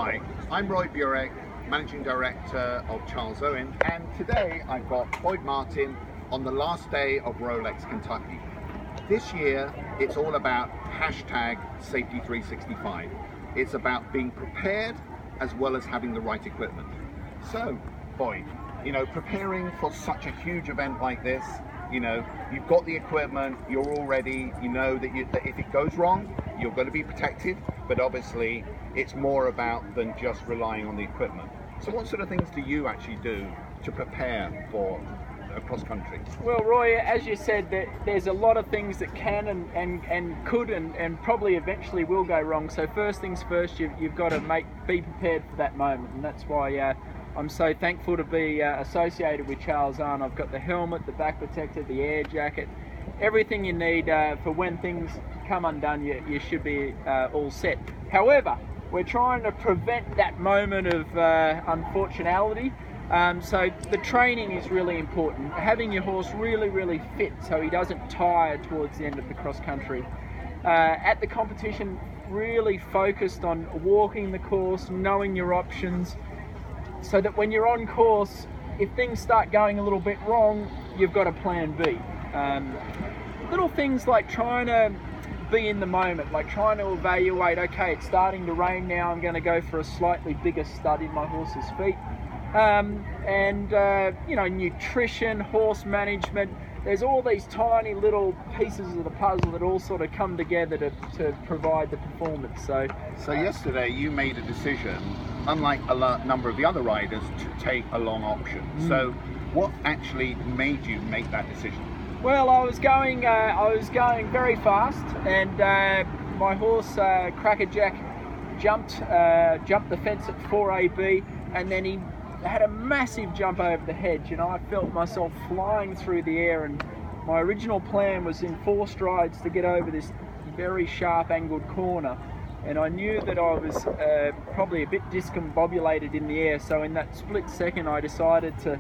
Hi, I'm Burek, Managing Director of Charles Owen, and today I've got Boyd Martin on the last day of Rolex Kentucky. This year, it's all about #Safety365. It's about being prepared as well as having the right equipment. So, Boyd, preparing for such a huge event like this, you've got the equipment, you're all ready, that if it goes wrong, you're going to be protected, but obviously it's more about than just relying on the equipment. So what sort of things do you actually do to prepare for cross country? Well, Roy, as you said, there's a lot of things that can and could and probably eventually will go wrong. So first things first, you've got to be prepared for that moment, and that's why I'm so thankful to be associated with Charles Owen. I've got the helmet, the back protector, the air jacket, everything you need for when things come undone. You should be all set. However, we're trying to prevent that moment of unfortunality. So the training is really important. Having your horse really fit so he doesn't tire towards the end of the cross country. At the competition, really focused on walking the course, knowing your options, so that when you're on course, if things start going a little bit wrong, you've got a plan B. Little things like trying to be in the moment, like trying to evaluate, okay, it's starting to rain now, I'm going to go for a slightly bigger stud in my horse's feet. Nutrition, horse management, there's all these tiny little pieces of the puzzle that all sort of come together to provide the performance. So yesterday you made a decision, unlike a number of the other riders, to take a long option. So what actually made you make that decision? Well, I was going very fast, and my horse Crackerjack jumped the fence at 4AB, and then he had a massive jump over the hedge, and I felt myself flying through the air. And my original plan was in 4 strides to get over this very sharp angled corner, and I knew that I was probably a bit discombobulated in the air. So in that split second, I decided to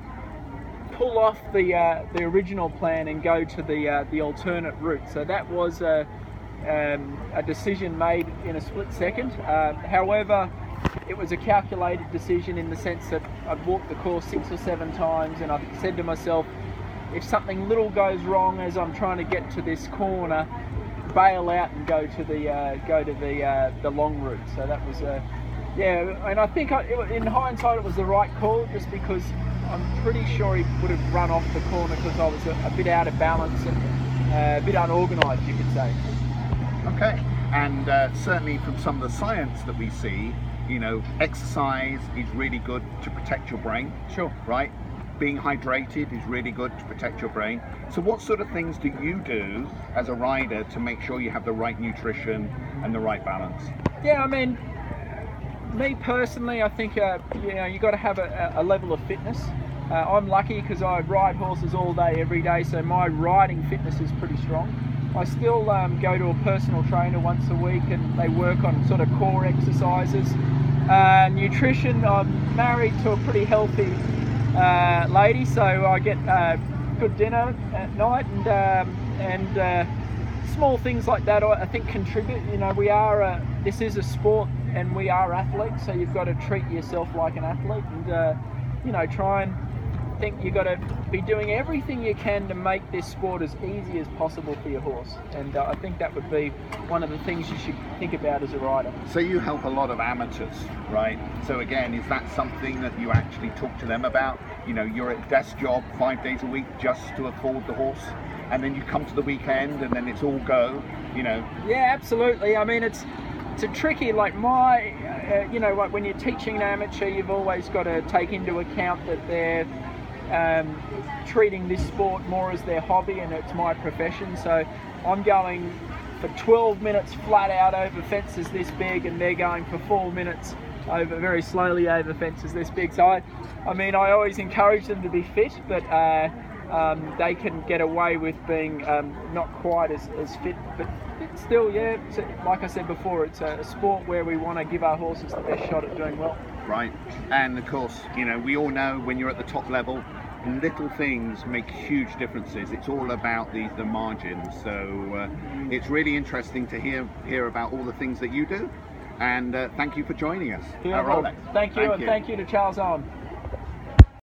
pull off the original plan and go to the alternate route. So that was a decision made in a split second. However, it was a calculated decision in the sense that I'd walked the course 6 or 7 times, and I said to myself, if something little goes wrong as I'm trying to get to this corner, bail out and go to the long route. So that was and I think in hindsight it was the right call, just because I'm pretty sure he would have run off the corner because I was a bit out of balance and a bit unorganised, you could say. Okay, and certainly from some of the science that we see, exercise is really good to protect your brain. Sure. Right? Being hydrated is really good to protect your brain. So what sort of things do you do as a rider to make sure you have the right nutrition and the right balance? Yeah, I mean, me personally, I think you got to have a level of fitness. I'm lucky because I ride horses all day, every day, so my riding fitness is pretty strong. I still go to a personal trainer once a week, and they work on sort of core exercises. Nutrition, I'm married to a pretty healthy lady, so I get good dinner at night, and small things like that I think contribute. This is a sport and we are athletes, so you've got to treat yourself like an athlete, and try and think you've got to be doing everything you can to make this sport as easy as possible for your horse. And I think that would be one of the things you should think about as a rider. So you help a lot of amateurs, right? So again, is that something that you actually talk to them about? You're at desk job 5 days a week just to afford the horse, and then you come to the weekend and then it's all go, Yeah, absolutely. I mean, it's a tricky, like like when you're teaching an amateur, you've always got to take into account that they're treating this sport more as their hobby, and it's my profession. So I'm going for 12 minutes flat out over fences this big, and they're going for 4 minutes very slowly over fences this big. So I always encourage them to be fit, but they can get away with being not quite as fit, but still, yeah, like I said before, it's a sport where we want to give our horses the best shot at doing well. Right, and of course, we all know when you're at the top level, little things make huge differences. It's all about the margins. So it's really interesting to hear about all the things that you do. And thank you for joining us. Beautiful. Thank you, and thank you to Charles Owen.